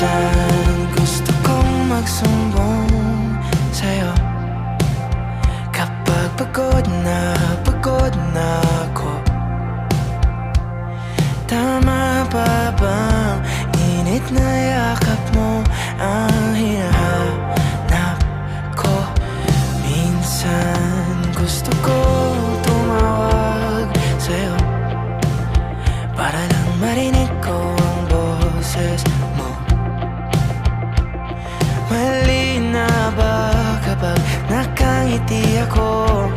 Minsan gusto kong magsumbong sa'yo kapag pagod na ako. Tama ba bang init na yakap mo ang hinahanap ko? Minsan gusto ko tumawag sa'yo para lang marinig ko ang boses mo. Mali na ba kapag nakangiti ako?